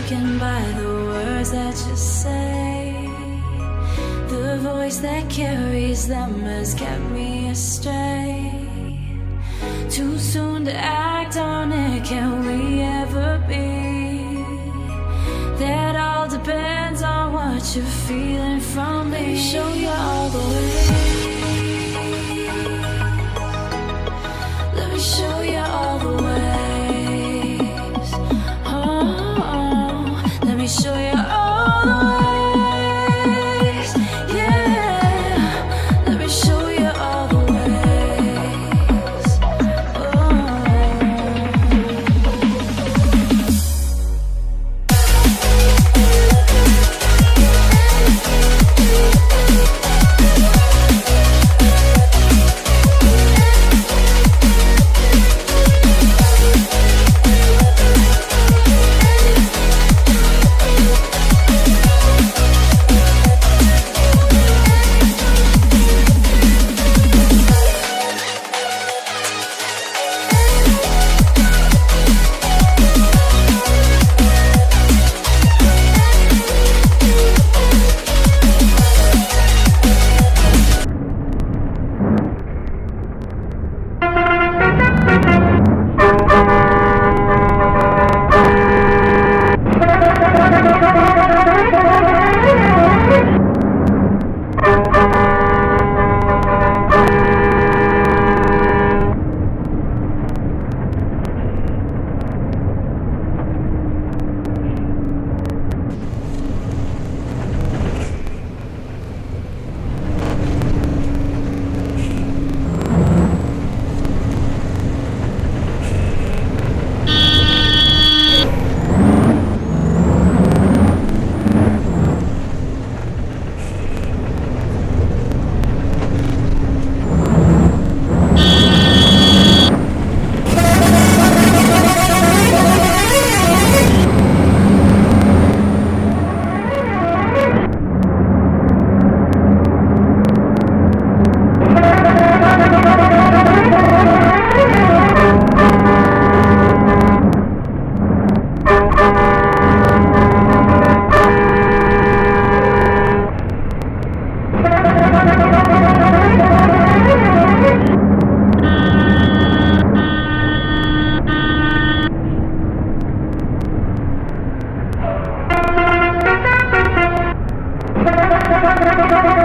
taken by the words that you say. The voice that carries them has kept me astray. Too soon to act on it, can we ever be? That all depends on what you're feeling from me. Let me show you all the way. Let me show you all the ways. Oh, let me show you all the ways. Yeah, let me show you all the ways. You